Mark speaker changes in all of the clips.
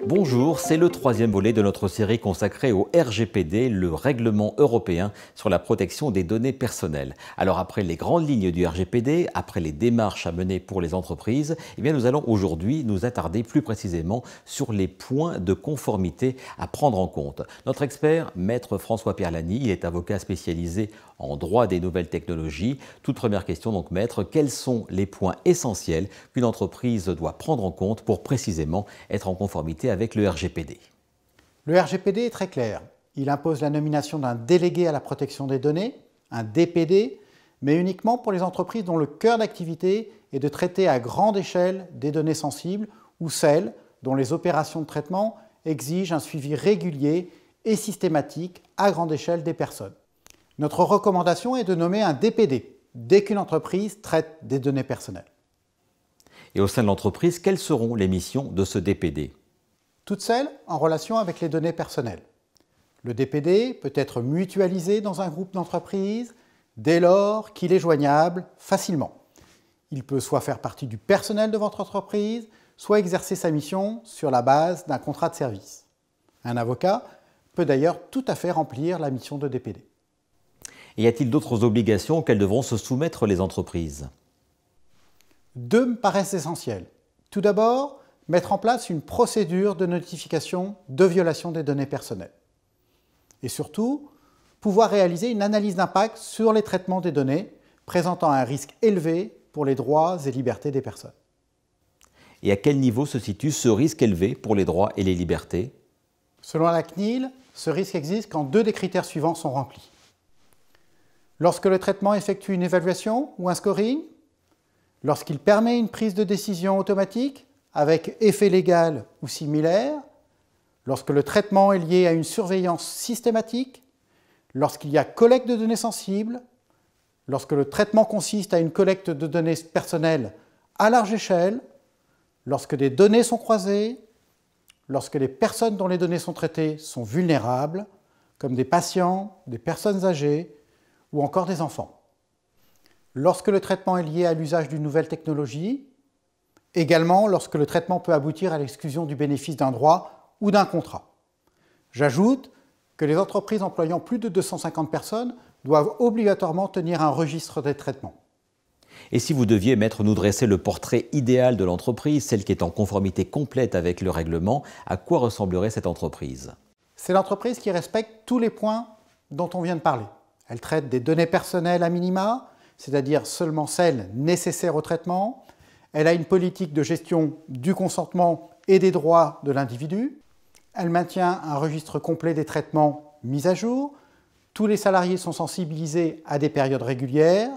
Speaker 1: Bonjour, c'est le troisième volet de notre série consacrée au RGPD, le règlement européen sur la protection des données personnelles. Alors après les grandes lignes du RGPD, après les démarches à mener pour les entreprises, nous allons aujourd'hui nous attarder plus précisément sur les points de conformité à prendre en compte. Notre expert, Maître François-Pierre Lany, il est avocat spécialisé en droit des nouvelles technologies. Toute première question donc, Maître, quels sont les points essentiels qu'une entreprise doit prendre en compte pour précisément être en conformité avec le RGPD?
Speaker 2: Le RGPD est très clair. Il impose la nomination d'un délégué à la protection des données, un DPD, mais uniquement pour les entreprises dont le cœur d'activité est de traiter à grande échelle des données sensibles ou celles dont les opérations de traitement exigent un suivi régulier et systématique à grande échelle des personnes. Notre recommandation est de nommer un DPD dès qu'une entreprise traite des données personnelles.
Speaker 1: Et au sein de l'entreprise, quelles seront les missions de ce DPD?
Speaker 2: Toutes celles en relation avec les données personnelles. Le DPD peut être mutualisé dans un groupe d'entreprises dès lors qu'il est joignable facilement. Il peut soit faire partie du personnel de votre entreprise, soit exercer sa mission sur la base d'un contrat de service. Un avocat peut d'ailleurs tout à fait remplir la mission de DPD.
Speaker 1: Et y a-t-il d'autres obligations auxquelles devront se soumettre les entreprises?
Speaker 2: Deux me paraissent essentielles. Tout d'abord, mettre en place une procédure de notification de violation des données personnelles. Et surtout, pouvoir réaliser une analyse d'impact sur les traitements des données présentant un risque élevé pour les droits et libertés des personnes.
Speaker 1: Et à quel niveau se situe ce risque élevé pour les droits et les libertés?
Speaker 2: Selon la CNIL, ce risque existe quand deux des critères suivants sont remplis. Lorsque le traitement effectue une évaluation ou un scoring, lorsqu'il permet une prise de décision automatique avec effet légal ou similaire, lorsque le traitement est lié à une surveillance systématique, lorsqu'il y a collecte de données sensibles, lorsque le traitement consiste à une collecte de données personnelles à large échelle, lorsque des données sont croisées, lorsque les personnes dont les données sont traitées sont vulnérables, comme des patients, des personnes âgées ou encore des enfants. Lorsque le traitement est lié à l'usage d'une nouvelle technologie, également lorsque le traitement peut aboutir à l'exclusion du bénéfice d'un droit ou d'un contrat. J'ajoute que les entreprises employant plus de 250 personnes doivent obligatoirement tenir un registre des traitements.
Speaker 1: Et si vous deviez, Maître, nous dresser le portrait idéal de l'entreprise, celle qui est en conformité complète avec le règlement, à quoi ressemblerait cette entreprise?
Speaker 2: C'est l'entreprise qui respecte tous les points dont on vient de parler. Elle traite des données personnelles à minima, c'est-à-dire seulement celles nécessaires au traitement. Elle a une politique de gestion du consentement et des droits de l'individu. Elle maintient un registre complet des traitements mis à jour. Tous les salariés sont sensibilisés à des périodes régulières.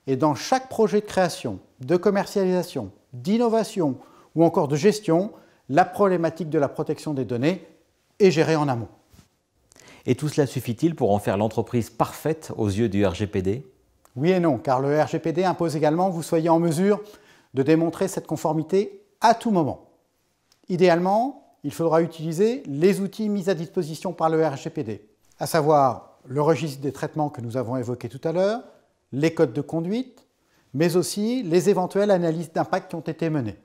Speaker 2: Et dans chaque projet de création, de commercialisation, d'innovation ou encore de gestion, la problématique de la protection des données est gérée en amont.
Speaker 1: Et tout cela suffit-il pour en faire l'entreprise parfaite aux yeux du RGPD?
Speaker 2: Oui et non, car le RGPD impose également que vous soyez en mesure de démontrer cette conformité à tout moment. Idéalement, il faudra utiliser les outils mis à disposition par le RGPD, à savoir le registre des traitements que nous avons évoqué tout à l'heure, les codes de conduite, mais aussi les éventuelles analyses d'impact qui ont été menées.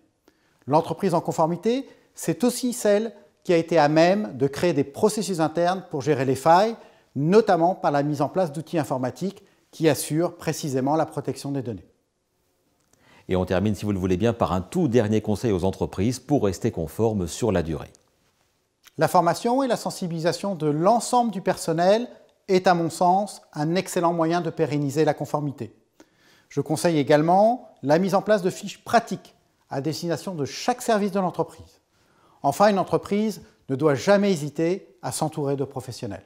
Speaker 2: L'entreprise en conformité, c'est aussi celle qui a été à même de créer des processus internes pour gérer les failles, notamment par la mise en place d'outils informatiques qui assurent précisément la protection des données.
Speaker 1: Et on termine, si vous le voulez bien, par un tout dernier conseil aux entreprises pour rester conformes sur la durée.
Speaker 2: La formation et la sensibilisation de l'ensemble du personnel est, à mon sens, un excellent moyen de pérenniser la conformité. Je conseille également la mise en place de fiches pratiques à destination de chaque service de l'entreprise. Enfin, une entreprise ne doit jamais hésiter à s'entourer de professionnels.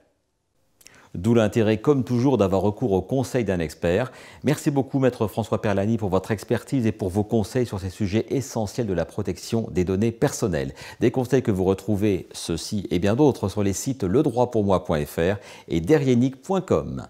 Speaker 1: D'où l'intérêt, comme toujours, d'avoir recours au conseil d'un expert. Merci beaucoup, Maître François-Pierre Lany, pour votre expertise et pour vos conseils sur ces sujets essentiels de la protection des données personnelles. Des conseils que vous retrouvez, ceux-ci et bien d'autres, sur les sites ledroitpourmoi.fr et derrienic.com.